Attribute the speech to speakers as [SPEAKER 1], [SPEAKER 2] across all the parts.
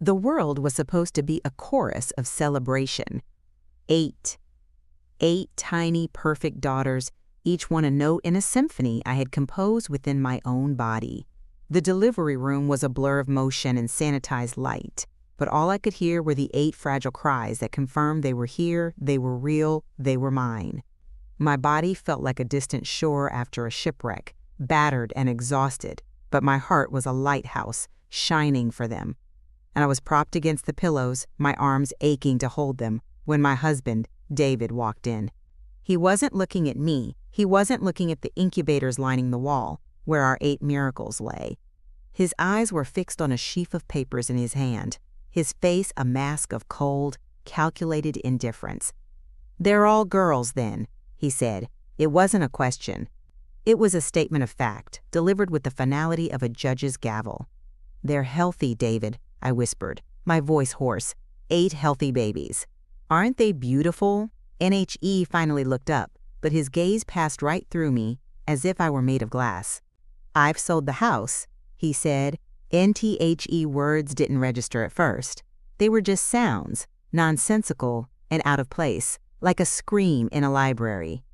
[SPEAKER 1] The world was supposed to be a chorus of celebration. Eight tiny, perfect daughters, each one a note in a symphony I had composed within my own body. The delivery room was a blur of motion and sanitized light, but all I could hear were the 8 fragile cries that confirmed they were here, they were real, they were mine. My body felt like a distant shore after a shipwreck, battered and exhausted, but my heart was a lighthouse, shining for them. And I was propped against the pillows, my arms aching to hold them, when my husband, David, walked in. He wasn't looking at me. He wasn't looking at the incubators lining the wall, where our 8 miracles lay. His eyes were fixed on a sheaf of papers in his hand, his face a mask of cold, calculated indifference. "They're all girls, then," he said. It wasn't a question. It was a statement of fact, delivered with the finality of a judge's gavel. "They're healthy, David," I whispered, my voice hoarse. 8 healthy babies. "Aren't they beautiful?" NHE finally looked up, but his gaze passed right through me, as if I were made of glass. "I've sold the house," he said. NTHE words didn't register at first. They were just sounds, nonsensical and out of place, like a scream in a library.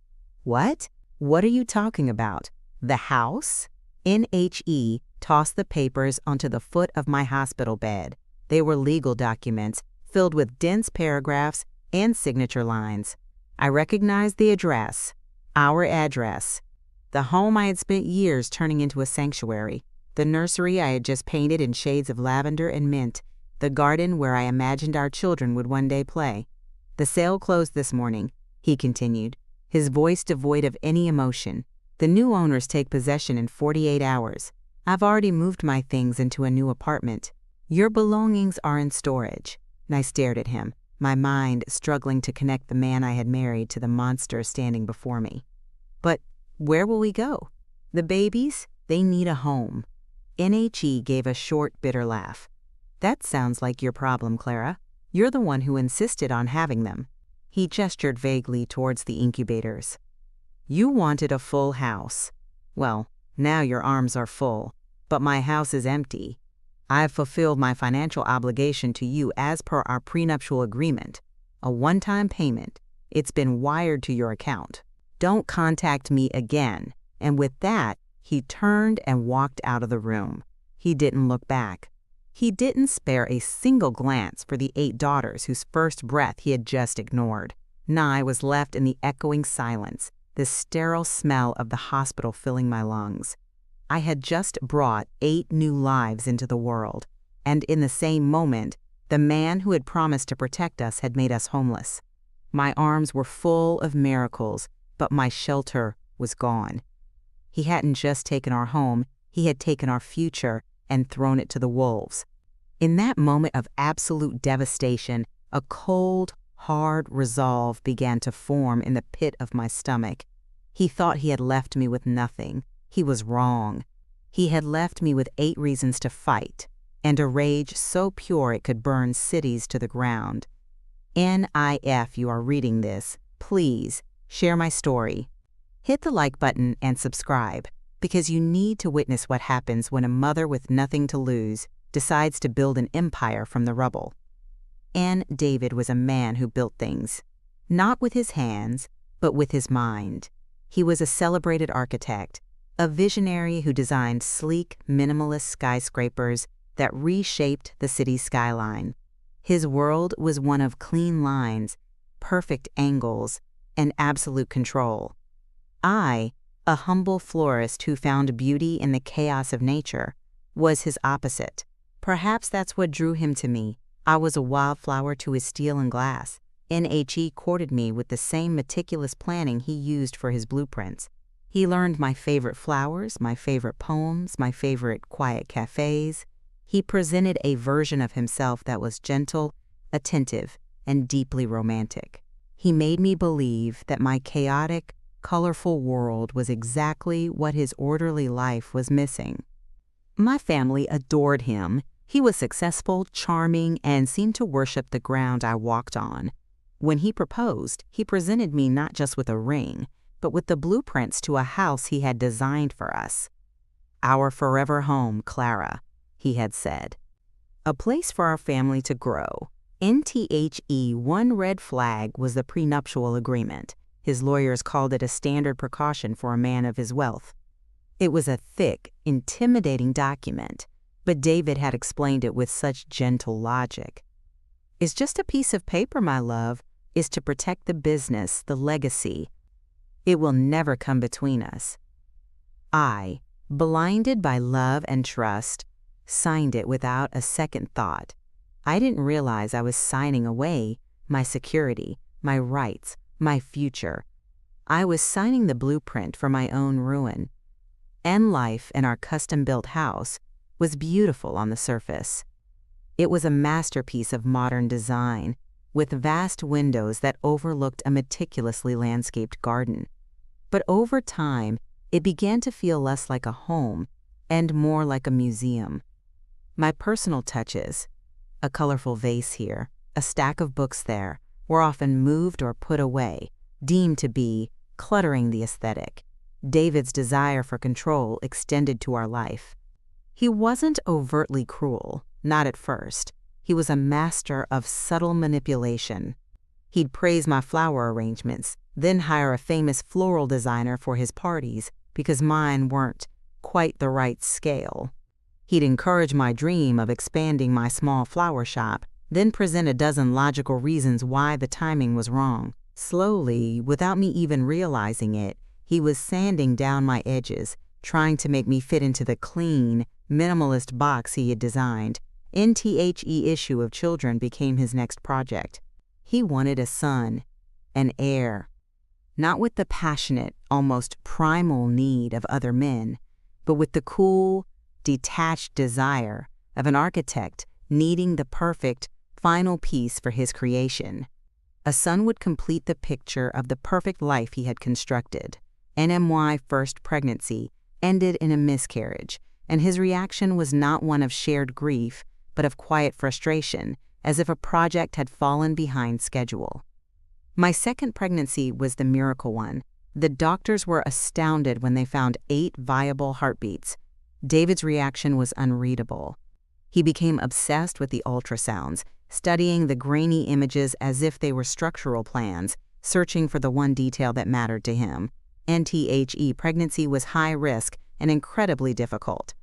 [SPEAKER 1] "What? What are you talking about? The house?" NHE tossed the papers onto the foot of my hospital bed. They were legal documents, filled with dense paragraphs and signature lines. I recognized the address, our address, the home I had spent years turning into a sanctuary, the nursery I had just painted in shades of lavender and mint, the garden where I imagined our children would one day play. "The sale closed this morning," he continued, his voice devoid of any emotion. "The new owners take possession in 48 hours. I've already moved my things into a new apartment. Your belongings are in storage." And I stared at him, my mind struggling to connect the man I had married to the monster standing before me. "But where will we go? The babies, they need a home." NHE gave a short, bitter laugh. "That sounds like your problem, Clara. You're the one who insisted on having them." He gestured vaguely towards the incubators. "You wanted a full house. Well, now your arms are full, but my house is empty. I've fulfilled my financial obligation to you as per our prenuptial agreement, a one-time payment. It's been wired to your account. Don't contact me again." And with that, he turned and walked out of the room. He didn't look back. He didn't spare a single glance for the 8 daughters whose first breath he had just ignored. I was left in the echoing silence, the sterile smell of the hospital filling my lungs. I had just brought 8 new lives into the world, and in the same moment, the man who had promised to protect us had made us homeless. My arms were full of miracles, but my shelter was gone. He hadn't just taken our home, he had taken our future and thrown it to the wolves. In that moment of absolute devastation, a cold, hard resolve began to form in the pit of my stomach. He thought he had left me with nothing. He was wrong. He had left me with 8 reasons to fight, and a rage so pure it could burn cities to the ground. If you are reading this, please share my story. Hit the like button and subscribe, because you need to witness what happens when a mother with nothing to lose decides to build an empire from the rubble. David was a man who built things, not with his hands, but with his mind. He was a celebrated architect, a visionary who designed sleek, minimalist skyscrapers that reshaped the city's skyline. His world was one of clean lines, perfect angles, and absolute control. I, a humble florist who found beauty in the chaos of nature, was his opposite. Perhaps that's what drew him to me. I was a wildflower to his steel and glass. NHE courted me with the same meticulous planning he used for his blueprints. He learned my favorite flowers, my favorite poems, my favorite quiet cafes. He presented a version of himself that was gentle, attentive, and deeply romantic. He made me believe that my chaotic, colorful world was exactly what his orderly life was missing. My family adored him. He was successful, charming, and seemed to worship the ground I walked on. When he proposed, he presented me not just with a ring, but with the blueprints to a house he had designed for us. "Our forever home, Clara," he had said. a place for our family to grow. NTHE, one red flag was the prenuptial agreement. His lawyers called it a standard precaution for a man of his wealth. It was a thick, intimidating document, but David had explained it with such gentle logic. "It's just a piece of paper, my love. It's to protect the business, the legacy. It will never come between us." I, blinded by love and trust, signed it without a second thought. I didn't realize I was signing away my security, my rights, my future. I was signing the blueprint for my own ruin. And life in our custom-built house was beautiful on the surface. It was a masterpiece of modern design, with vast windows that overlooked a meticulously landscaped garden. But over time, it began to feel less like a home and more like a museum. My personal touches, a colorful vase here, a stack of books there, were often moved or put away, deemed to be cluttering the aesthetic. David's desire for control extended to our life. He wasn't overtly cruel, not at first. He was a master of subtle manipulation. He'd praise my flower arrangements, then hire a famous floral designer for his parties because mine weren't quite the right scale. He'd encourage my dream of expanding my small flower shop, then present a dozen logical reasons why the timing was wrong. Slowly, without me even realizing it, he was sanding down my edges, trying to make me fit into the clean, minimalist box he had designed. NTHE issue of children became his next project. He wanted a son, an heir, not with the passionate, almost primal need of other men, but with the cool, detached desire of an architect needing the perfect, final piece for his creation. A son would complete the picture of the perfect life he had constructed. NMY first pregnancy ended in a miscarriage, and his reaction was not one of shared grief, but of quiet frustration, as if a project had fallen behind schedule. My second pregnancy was the miracle one. The doctors were astounded when they found 8 viable heartbeats. David's reaction was unreadable. He became obsessed with the ultrasounds, studying the grainy images as if they were structural plans, searching for the one detail that mattered to him. NTHE pregnancy was high risk and incredibly difficult.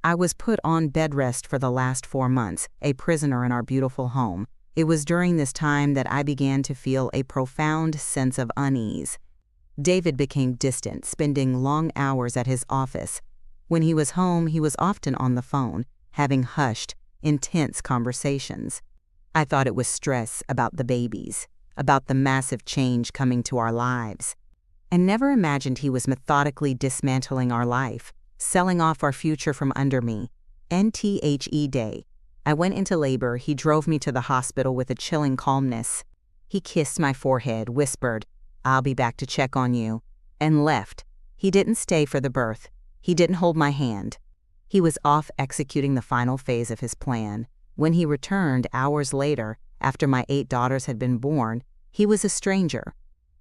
[SPEAKER 1] I was put on bed rest for the last 4 months, a prisoner in our beautiful home. It was during this time that I began to feel a profound sense of unease. David became distant, spending long hours at his office. When he was home, he was often on the phone, having hushed, intense conversations. I thought it was stress about the babies, about the massive change coming to our lives. I never imagined he was methodically dismantling our life, selling off our future from under me. NTHE day. I went into labor. He drove me to the hospital with a chilling calmness. He kissed my forehead, whispered, "I'll be back to check on you," and left. He didn't stay for the birth. He didn't hold my hand. He was off executing the final phase of his plan. When he returned hours later, after my 8 daughters had been born, he was a stranger.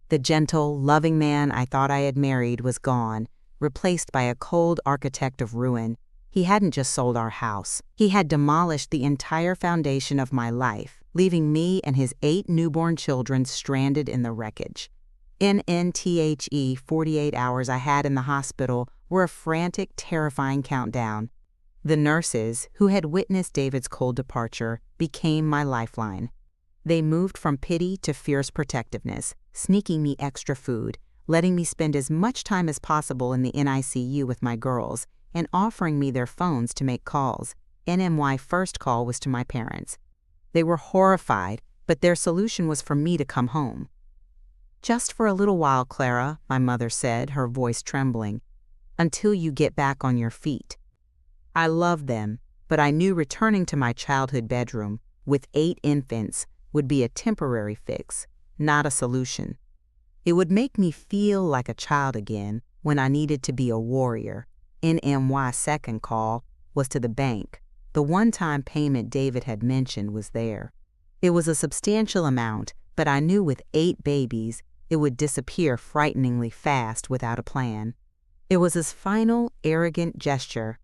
[SPEAKER 1] The gentle, loving man I thought I had married was gone, replaced by a cold architect of ruin. He hadn't just sold our house. He had demolished the entire foundation of my life, leaving me and his 8 newborn children stranded in the wreckage. In NTHE, 48 hours I had in the hospital were a frantic, terrifying countdown. The nurses, who had witnessed David's cold departure, became my lifeline. They moved from pity to fierce protectiveness, sneaking me extra food, letting me spend as much time as possible in the NICU with my girls, and offering me their phones to make calls. NMY first call was to my parents. They were horrified, but their solution was for me to come home. "Just for a little while, Clara," my mother said, her voice trembling, "until you get back on your feet." I loved them, but I knew returning to my childhood bedroom with 8 infants would be a temporary fix, not a solution. It would make me feel like a child again when I needed to be a warrior. NMY's second call was to the bank. The one-time payment David had mentioned was there. It was a substantial amount, but I knew with 8 babies, it would disappear frighteningly fast without a plan. It was his final, arrogant gesture,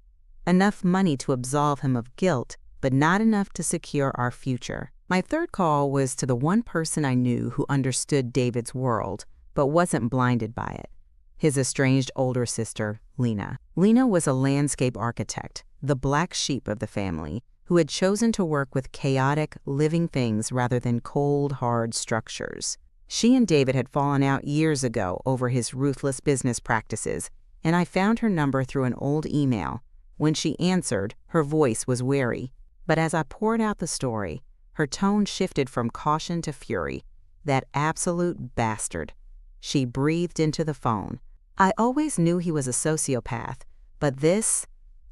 [SPEAKER 1] enough money to absolve him of guilt, but not enough to secure our future. My third call was to the one person I knew who understood David's world, but wasn't blinded by it. His estranged older sister, Lena. Lena was a landscape architect, the black sheep of the family, who had chosen to work with chaotic, living things rather than cold, hard structures. She and David had fallen out years ago over his ruthless business practices, and I found her number through an old email. When she answered, her voice was wary. But as I poured out the story, her tone shifted from caution to fury. That absolute bastard. She breathed into the phone. I always knew he was a sociopath, but this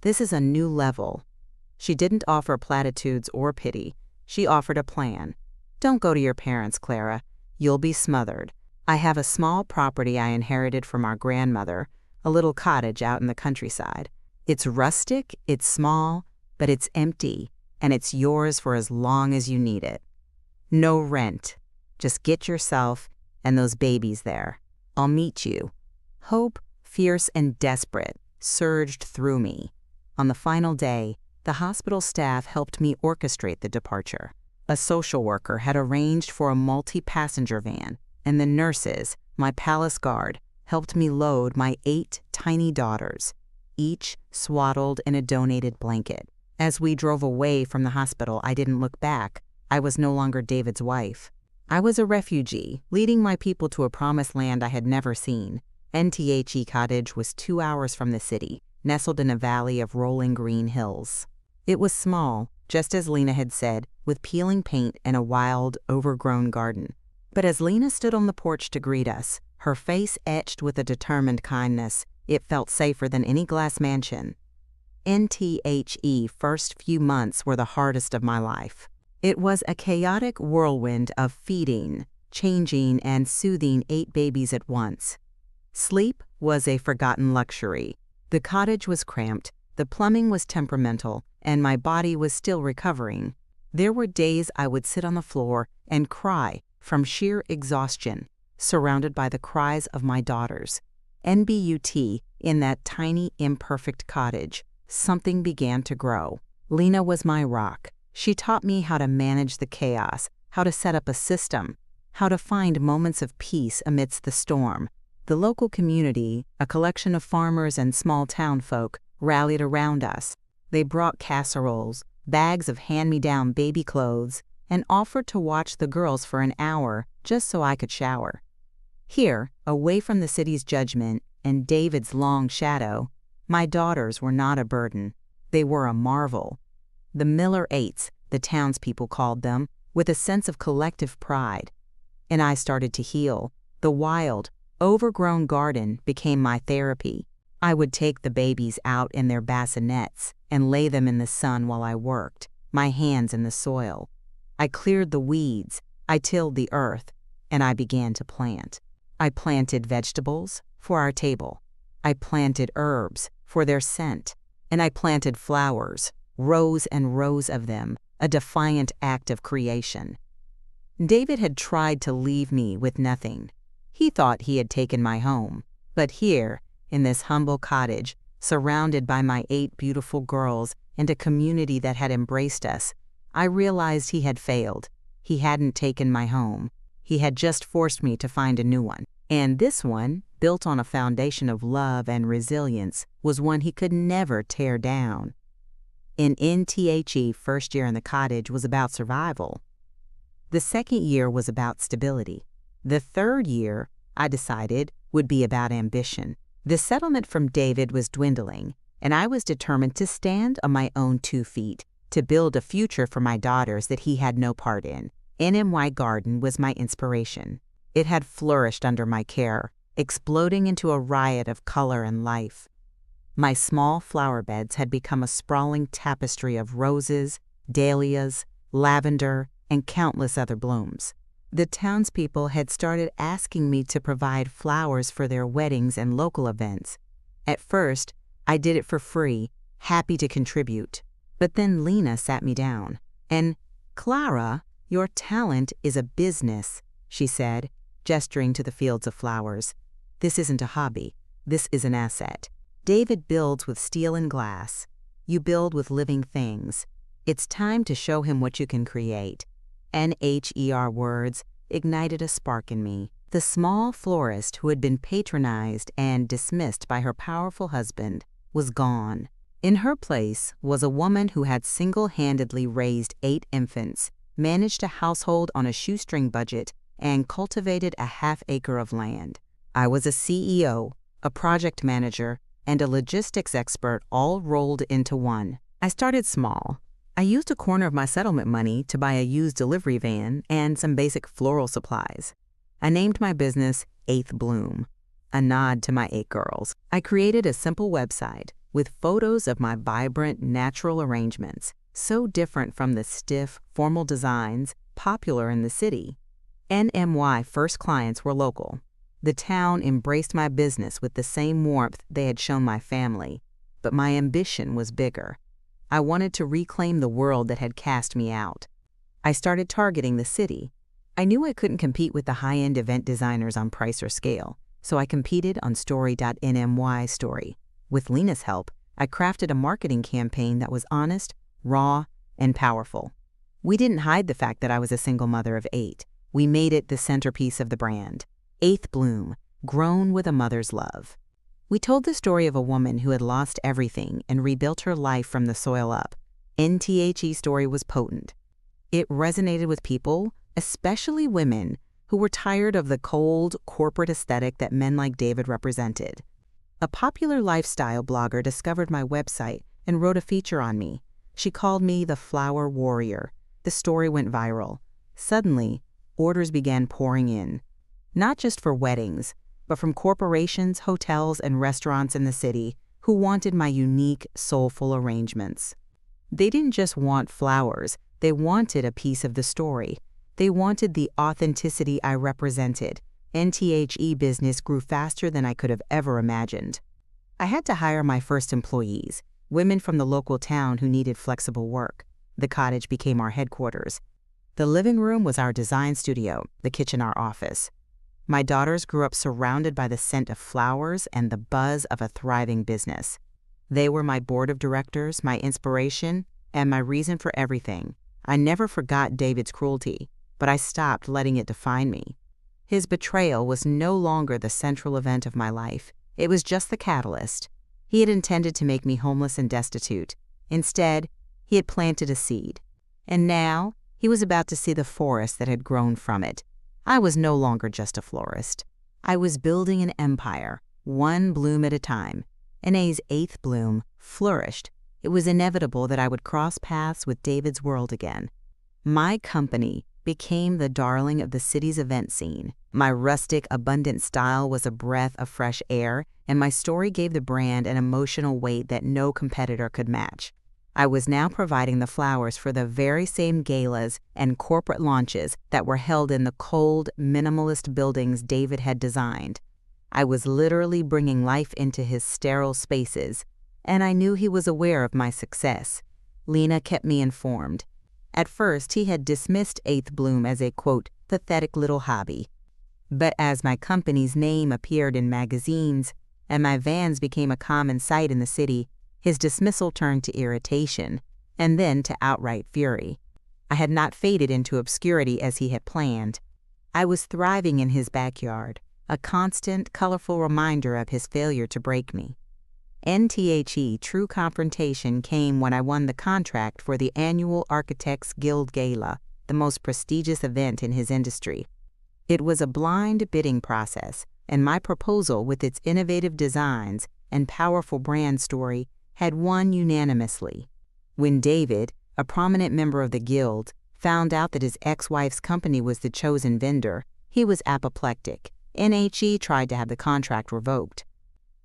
[SPEAKER 1] is a new level. She didn't offer platitudes or pity. She offered a plan. Don't go to your parents, Clara. You'll be smothered. I have a small property I inherited from our grandmother, a little cottage out in the countryside. It's rustic, it's small, but it's empty, and it's yours for as long as you need it. No rent. Just get yourself and those babies there. I'll meet you. Hope, fierce and desperate, surged through me. On the final day, the hospital staff helped me orchestrate the departure. A social worker had arranged for a multi-passenger van, and the nurses, my palace guard, helped me load my 8 tiny daughters, each swaddled in a donated blanket. As we drove away from the hospital, I didn't look back. I was no longer David's wife. I was a refugee, leading my people to a promised land I had never seen. NTHE Cottage was 2 hours from the city, nestled in a valley of rolling green hills. It was small, just as Lena had said, with peeling paint and a wild, overgrown garden. But as Lena stood on the porch to greet us, her face etched with a determined kindness, it felt safer than any glass mansion. NTHE first few months were the hardest of my life. It was a chaotic whirlwind of feeding, changing, and soothing 8 babies at once. Sleep was a forgotten luxury. The cottage was cramped, the plumbing was temperamental, and my body was still recovering. There were days I would sit on the floor and cry from sheer exhaustion, surrounded by the cries of my daughters. NBUT, in that tiny, imperfect cottage, something began to grow. Lena was my rock. She taught me how to manage the chaos, how to set up a system, how to find moments of peace amidst the storm. The local community, a collection of farmers and small-town folk, rallied around us. They brought casseroles, bags of hand-me-down baby clothes, and offered to watch the girls for an hour just so I could shower. Here, away from the city's judgment and David's long shadow, my daughters were not a burden. They were a marvel. The Miller Eights, the townspeople called them, with a sense of collective pride. And I started to heal. The wild, overgrown garden became my therapy. I would take the babies out in their bassinets and lay them in the sun while I worked, my hands in the soil. I cleared the weeds, I tilled the earth, and I began to plant. I planted vegetables for our table. I planted herbs for their scent, and I planted flowers, rows and rows of them, a defiant act of creation. David had tried to leave me with nothing. He thought he had taken my home, but here, in this humble cottage, surrounded by my 8 beautiful girls and a community that had embraced us, I realized he had failed. He hadn't taken my home. He had just forced me to find a new one. And this one, built on a foundation of love and resilience, was one he could never tear down. In NTHE, first year in the cottage was about survival. The second year was about stability. The third year, I decided, would be about ambition. The settlement from David was dwindling, and I was determined to stand on my own 2 feet, to build a future for my daughters that he had no part in. NMY Garden was my inspiration. It had flourished under my care, exploding into a riot of color and life. My small flower beds had become a sprawling tapestry of roses, dahlias, lavender, and countless other blooms. The townspeople had started asking me to provide flowers for their weddings and local events. At first, I did it for free, happy to contribute. But then Lena sat me down. And, "Clara, your talent is a business," she said, gesturing to the fields of flowers. "This isn't a hobby. This is an asset. David builds with steel and glass. You build with living things. It's time to show him what you can create. NHER words ignited a spark in me. The small florist who had been patronized and dismissed by her powerful husband was gone. In her place was a woman who had single-handedly raised 8 infants, managed a household on a shoestring budget, and cultivated a half-acre of land. I was a CEO, a project manager, and a logistics expert all rolled into one. I started small. I used a corner of my settlement money to buy a used delivery van and some basic floral supplies. I named my business 8th Bloom, a nod to my 8 girls. I created a simple website with photos of my vibrant, natural arrangements, so different from the stiff, formal designs popular in the city. NMY first clients were local. The town embraced my business with the same warmth they had shown my family, but my ambition was bigger. I wanted to reclaim the world that had cast me out. I started targeting the city. I knew I couldn't compete with the high-end event designers on price or scale, so I competed on Story.NMY Story. With Lena's help, I crafted a marketing campaign that was honest, raw, and powerful. We didn't hide the fact that I was a single mother of 8. We made it the centerpiece of the brand. 8th Bloom, grown with a mother's love. We told the story of a woman who had lost everything and rebuilt her life from the soil up. NTHE story was potent. It resonated with people, especially women, who were tired of the cold, corporate aesthetic that men like David represented. A popular lifestyle blogger discovered my website and wrote a feature on me. She called me the Flower Warrior. The story went viral. Suddenly, orders began pouring in. Not just for weddings, but from corporations, hotels, and restaurants in the city who wanted my unique, soulful arrangements. They didn't just want flowers, they wanted a piece of the story. They wanted the authenticity I represented. NTHE business grew faster than I could have ever imagined. I had to hire my first employees, women from the local town who needed flexible work. The cottage became our headquarters. The living room was our design studio, the kitchen our office. My daughters grew up surrounded by the scent of flowers and the buzz of a thriving business. They were my board of directors, my inspiration, and my reason for everything. I never forgot David's cruelty, but I stopped letting it define me. His betrayal was no longer the central event of my life. It was just the catalyst. He had intended to make me homeless and destitute. Instead, he had planted a seed. And now, he was about to see the forest that had grown from it. I was no longer just a florist. I was building an empire, one bloom at a time. NA's 8th Bloom flourished. It was inevitable that I would cross paths with David's world again. My company became the darling of the city's event scene. My rustic, abundant style was a breath of fresh air, and my story gave the brand an emotional weight that no competitor could match. I was now providing the flowers for the very same galas and corporate launches that were held in the cold, minimalist buildings David had designed. I was literally bringing life into his sterile spaces, and I knew he was aware of my success. Lena kept me informed. At first, he had dismissed 8th Bloom as a, quote, pathetic little hobby. But as my company's name appeared in magazines and my vans became a common sight in the city, his dismissal turned to irritation, and then to outright fury. I had not faded into obscurity as he had planned. I was thriving in his backyard, a constant, colorful reminder of his failure to break me. NTHE true confrontation came when I won the contract for the annual Architects Guild Gala, the most prestigious event in his industry. It was a blind bidding process, and my proposal, with its innovative designs and powerful brand story, had won unanimously. When David, a prominent member of the guild, found out that his ex-wife's company was the chosen vendor, he was apoplectic. NHE tried to have the contract revoked.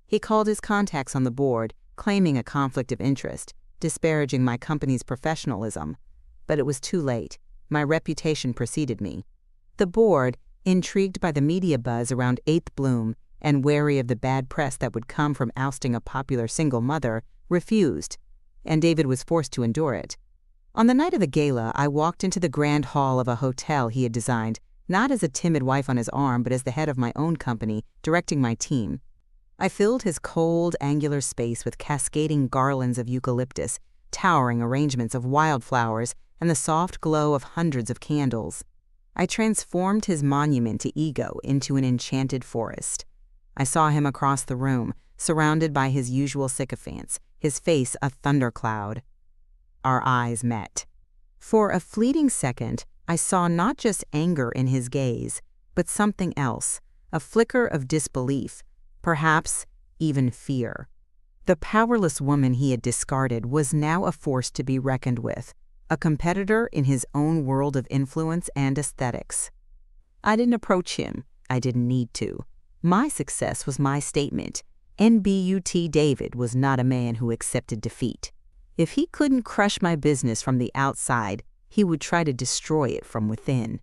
[SPEAKER 1] He called his contacts on the board, claiming a conflict of interest, disparaging my company's professionalism. But it was too late. My reputation preceded me. The board, intrigued by the media buzz around 8th Bloom and wary of the bad press that would come from ousting a popular single mother, refused, and David was forced to endure it. On the night of the gala, I walked into the grand hall of a hotel he had designed, not as a timid wife on his arm, but as the head of my own company, directing my team. I filled his cold, angular space with cascading garlands of eucalyptus, towering arrangements of wildflowers, and the soft glow of hundreds of candles. I transformed his monument to ego into an enchanted forest. I saw him across the room, surrounded by his usual sycophants, his face a thundercloud. Our eyes met. For a fleeting second, I saw not just anger in his gaze, but something else, a flicker of disbelief, perhaps even fear. The powerless woman he had discarded was now a force to be reckoned with, a competitor in his own world of influence and aesthetics. I didn't approach him. I didn't need to. My success was my statement. NBUT David was not a man who accepted defeat. If he couldn't crush my business from the outside, he would try to destroy it from within.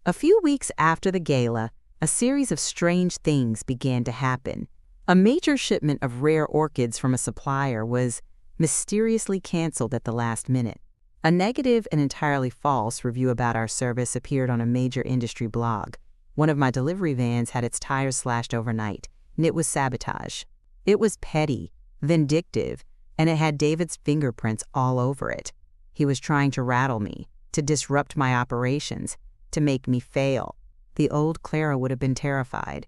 [SPEAKER 1] A few weeks after the gala, a series of strange things began to happen. A major shipment of rare orchids from a supplier was mysteriously canceled at the last minute. A negative and entirely false review about our service appeared on a major industry blog. One of my delivery vans had its tires slashed overnight, and it was sabotage. It was petty, vindictive, and it had David's fingerprints all over it. He was trying to rattle me, to disrupt my operations, to make me fail. The old Clara would have been terrified.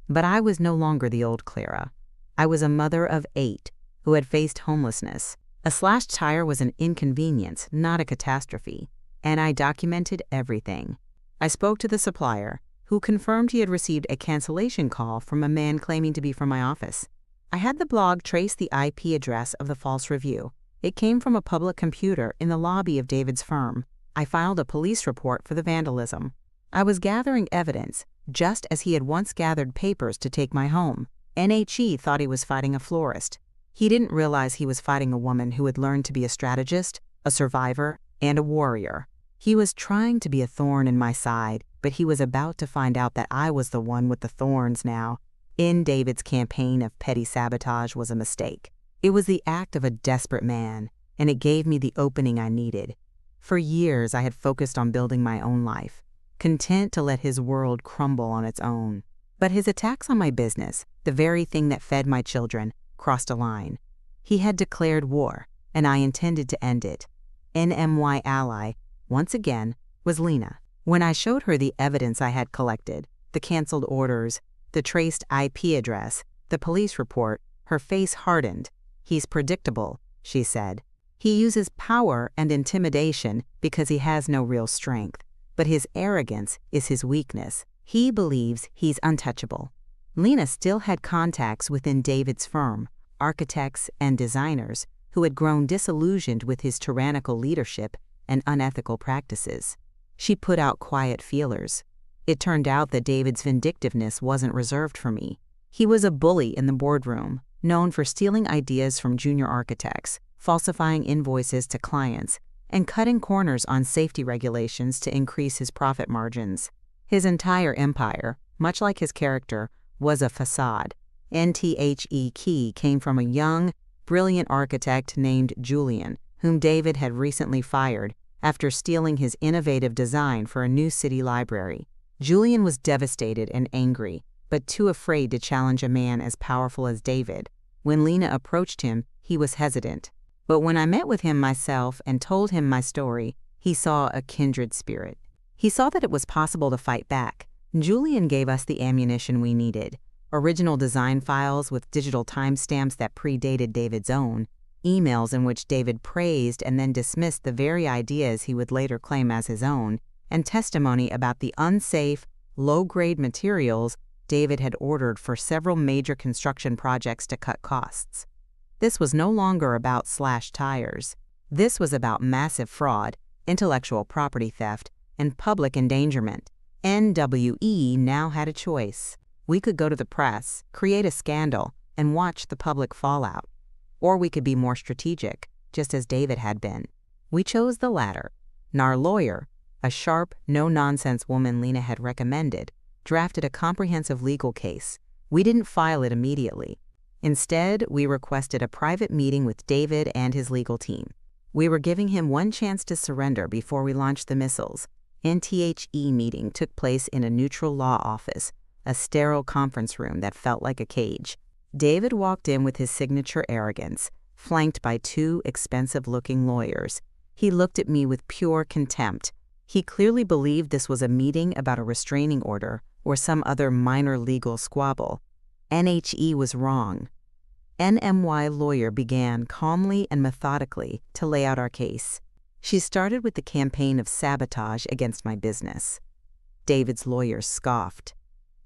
[SPEAKER 1] But I was no longer the old Clara. I was a mother of 8 who had faced homelessness. A slashed tire was an inconvenience, not a catastrophe, and I documented everything. I spoke to the supplier, who confirmed he had received a cancellation call from a man claiming to be from my office. I had the blog trace the IP address of the false review. It came from a public computer in the lobby of David's firm. I filed a police report for the vandalism. I was gathering evidence, just as he had once gathered papers to take my home. NHE thought he was fighting a florist. He didn't realize he was fighting a woman who had learned to be a strategist, a survivor, and a warrior. He was trying to be a thorn in my side, but he was about to find out that I was the one with the thorns now. In David's campaign of petty sabotage was a mistake. It was the act of a desperate man, and it gave me the opening I needed. For years, I had focused on building my own life, content to let his world crumble on its own. But his attacks on my business, the very thing that fed my children, crossed a line. He had declared war, and I intended to end it. NMY ally, once again, was Lena. When I showed her the evidence I had collected, the canceled orders, the traced IP address, the police report, her face hardened. "He's predictable," she said. "He uses power and intimidation because he has no real strength, but his arrogance is his weakness. He believes he's untouchable." Lena still had contacts within David's firm, architects and designers who had grown disillusioned with his tyrannical leadership and unethical practices. She put out quiet feelers. It turned out that David's vindictiveness wasn't reserved for me. He was a bully in the boardroom, known for stealing ideas from junior architects, falsifying invoices to clients, and cutting corners on safety regulations to increase his profit margins. His entire empire, much like his character, was a facade. NTHE Key came from a young, brilliant architect named Julian, whom David had recently fired after stealing his innovative design for a new city library. Julian was devastated and angry, but too afraid to challenge a man as powerful as David. When Lena approached him, he was hesitant. But when I met with him myself and told him my story, he saw a kindred spirit. He saw that it was possible to fight back. Julian gave us the ammunition we needed: original design files with digital timestamps that predated David's own, emails in which David praised and then dismissed the very ideas he would later claim as his own, and testimony about the unsafe, low-grade materials David had ordered for several major construction projects to cut costs. This was no longer about slashed tires. This was about massive fraud, intellectual property theft, and public endangerment. NWE now had a choice. We could go to the press, create a scandal, and watch the public fallout. Or we could be more strategic, just as David had been. We chose the latter. And our lawyer, a sharp, no-nonsense woman Lena had recommended, drafted a comprehensive legal case. We didn't file it immediately. Instead, we requested a private meeting with David and his legal team. We were giving him one chance to surrender before we launched the missiles. NTHE meeting took place in a neutral law office, a sterile conference room that felt like a cage. David walked in with his signature arrogance, flanked by two expensive-looking lawyers. He looked at me with pure contempt. He clearly believed this was a meeting about a restraining order or some other minor legal squabble. NHE was wrong. NMY lawyer began calmly and methodically to lay out our case. She started with the campaign of sabotage against my business. David's lawyer scoffed.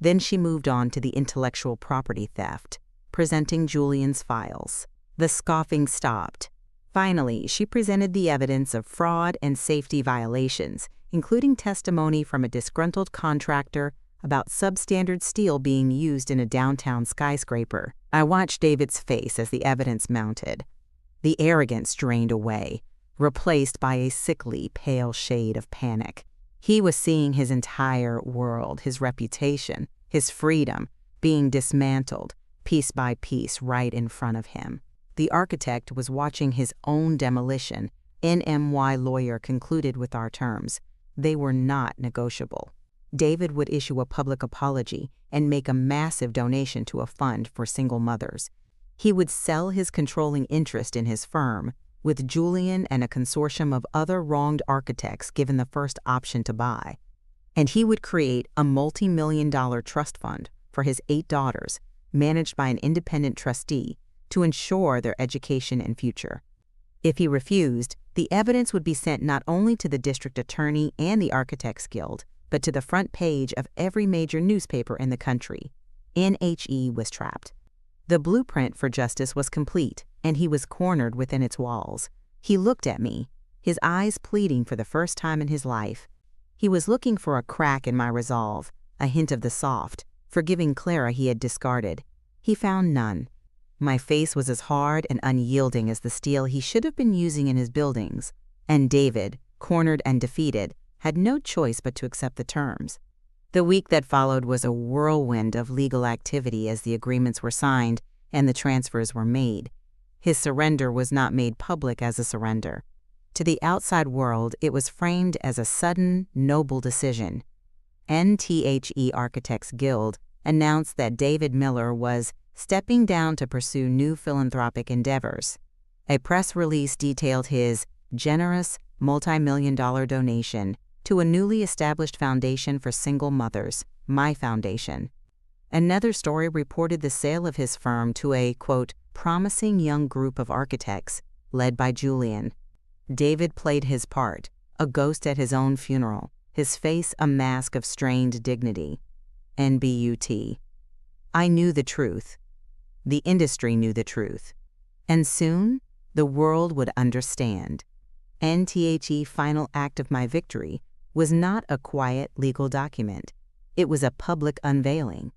[SPEAKER 1] Then she moved on to the intellectual property theft, presenting Julian's files. The scoffing stopped. Finally, she presented the evidence of fraud and safety violations, including testimony from a disgruntled contractor about substandard steel being used in a downtown skyscraper. I watched David's face as the evidence mounted. The arrogance drained away, replaced by a sickly, pale shade of panic. He was seeing his entire world, his reputation, his freedom, being dismantled, piece by piece, right in front of him. The architect was watching his own demolition. NMY lawyer concluded with our terms. They were not negotiable. David would issue a public apology and make a massive donation to a fund for single mothers. He would sell his controlling interest in his firm, with Julian and a consortium of other wronged architects given the first option to buy. And he would create a multi-million-dollar trust fund for his 8 daughters, managed by an independent trustee, to ensure their education and future. If he refused, the evidence would be sent not only to the district attorney and the Architects Guild, but to the front page of every major newspaper in the country. NHE was trapped. The blueprint for justice was complete, and he was cornered within its walls. He looked at me, his eyes pleading for the first time in his life. He was looking for a crack in my resolve, a hint of the soft, forgiving Clara he had discarded. He found none. My face was as hard and unyielding as the steel he should have been using in his buildings, and David, cornered and defeated, had no choice but to accept the terms. The week that followed was a whirlwind of legal activity as the agreements were signed and the transfers were made. His surrender was not made public as a surrender. To the outside world, it was framed as a sudden, noble decision. NTHE Architects Guild announced that David Miller was stepping down to pursue new philanthropic endeavors. A press release detailed his generous, multi-million-dollar donation to a newly established foundation for single mothers, my foundation. Another story reported the sale of his firm to a, quote, promising young group of architects led by Julian. David played his part, a ghost at his own funeral, his face a mask of strained dignity. NBUT. I knew the truth. The industry knew the truth. And soon, the world would understand. NTHE final act of my victory was not a quiet legal document. It was a public unveiling.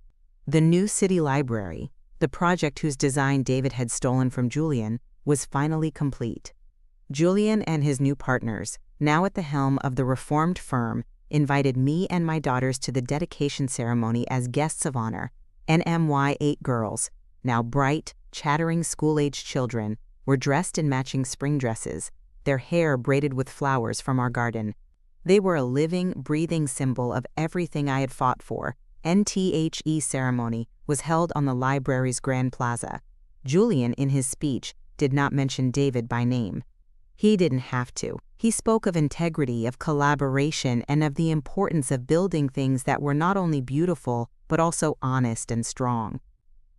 [SPEAKER 1] The new city library, the project whose design David had stolen from Julian, was finally complete. Julian and his new partners, now at the helm of the reformed firm, invited me and my daughters to the dedication ceremony as guests of honor. NMY 8 girls, now bright, chattering school-aged children, were dressed in matching spring dresses, their hair braided with flowers from our garden. They were a living, breathing symbol of everything I had fought for. NTHE ceremony was held on the library's Grand Plaza. Julian, in his speech, did not mention David by name. He didn't have to. He spoke of integrity, of collaboration, and of the importance of building things that were not only beautiful, but also honest and strong.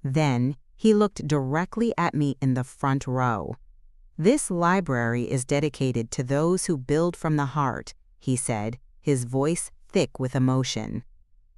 [SPEAKER 1] Then, he looked directly at me in the front row. This library is dedicated to those who build from the heart, he said, his voice thick with emotion.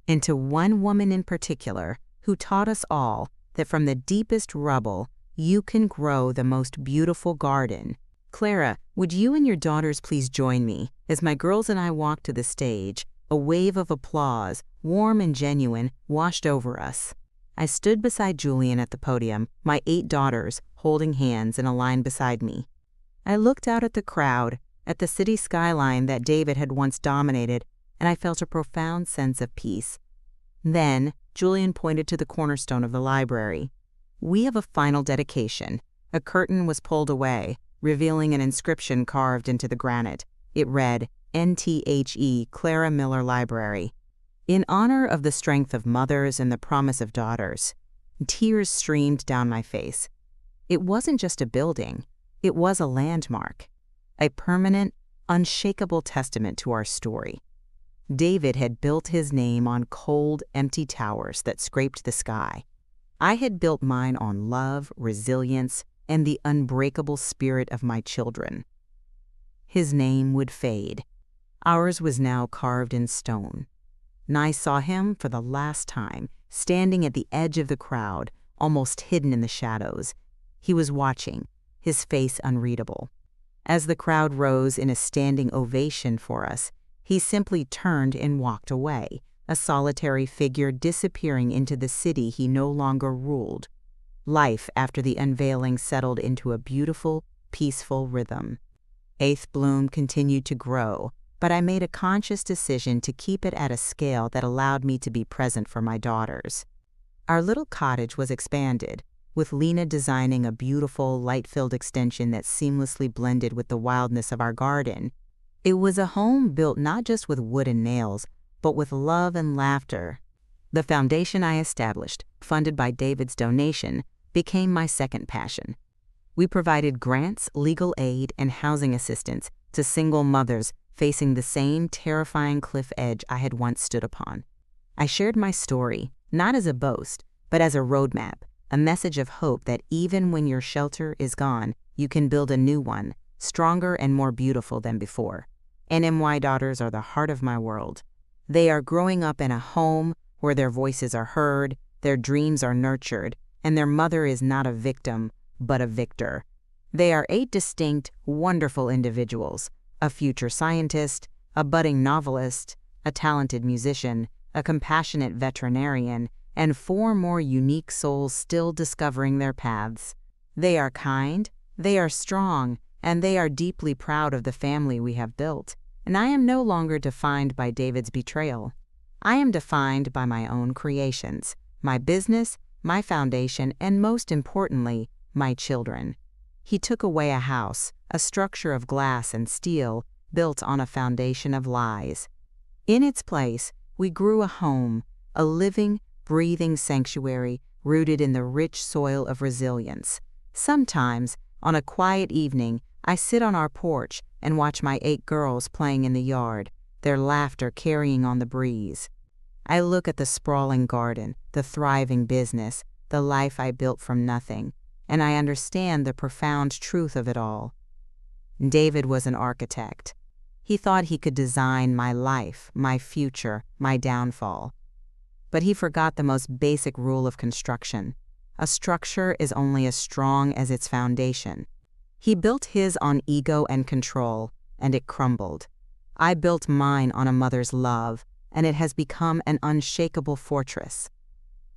[SPEAKER 1] And to one woman in particular, who taught us all that from the deepest rubble, you can grow the most beautiful garden. Clara, would you and your daughters please join me as my girls and I walk to the stage? A wave of applause, warm and genuine, washed over us. I stood beside Julian at the podium, my 8 daughters holding hands in a line beside me. I looked out at the crowd, at the city skyline that David had once dominated, and I felt a profound sense of peace. Then, Julian pointed to the cornerstone of the library. We have a final dedication. A curtain was pulled away, revealing an inscription carved into the granite. It read, NTHE Clara Miller Library. In honor of the strength of mothers and the promise of daughters. Tears streamed down my face. It wasn't just a building, it was a landmark, a permanent, unshakable testament to our story. David had built his name on cold, empty towers that scraped the sky. I had built mine on love, resilience, and the unbreakable spirit of my children. His name would fade. Ours was now carved in stone. And I saw him for the last time, standing at the edge of the crowd, almost hidden in the shadows. He was watching, his face unreadable. As the crowd rose in a standing ovation for us, he simply turned and walked away, a solitary figure disappearing into the city he no longer ruled. Life after the unveiling settled into a beautiful, peaceful rhythm. Eighth Bloom continued to grow, but I made a conscious decision to keep it at a scale that allowed me to be present for my daughters. Our little cottage was expanded, with Lena designing a beautiful, light-filled extension that seamlessly blended with the wildness of our garden. It was a home built not just with wood and nails, but with love and laughter. The foundation I established, funded by David's donation, became my second passion. We provided grants, legal aid, and housing assistance to single mothers facing the same terrifying cliff edge I had once stood upon. I shared my story, not as a boast, but as a roadmap, a message of hope that even when your shelter is gone, you can build a new one, stronger and more beautiful than before. NMY daughters are the heart of my world. They are growing up in a home where their voices are heard, their dreams are nurtured, and their mother is not a victim, but a victor. They are 8 distinct, wonderful individuals, a future scientist, a budding novelist, a talented musician, a compassionate veterinarian, and 4 more unique souls still discovering their paths. They are kind, they are strong, and they are deeply proud of the family we have built. And I am no longer defined by David's betrayal. I am defined by my own creations, my business, my foundation, and most importantly, my children. He took away a house, a structure of glass and steel built on a foundation of lies. In its place, we grew a home, a living, breathing sanctuary rooted in the rich soil of resilience. Sometimes, on a quiet evening, I sit on our porch and watch my 8 girls playing in the yard, their laughter carrying on the breeze. I look at the sprawling garden, the thriving business, the life I built from nothing, and I understand the profound truth of it all. David was an architect. He thought he could design my life, my future, my downfall. But he forgot the most basic rule of construction. A structure is only as strong as its foundation. He built his on ego and control, and it crumbled. I built mine on a mother's love, and it has become an unshakable fortress.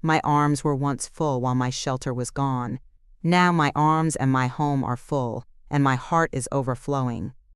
[SPEAKER 1] My arms were once full while my shelter was gone. Now my arms and my home are full, and my heart is overflowing.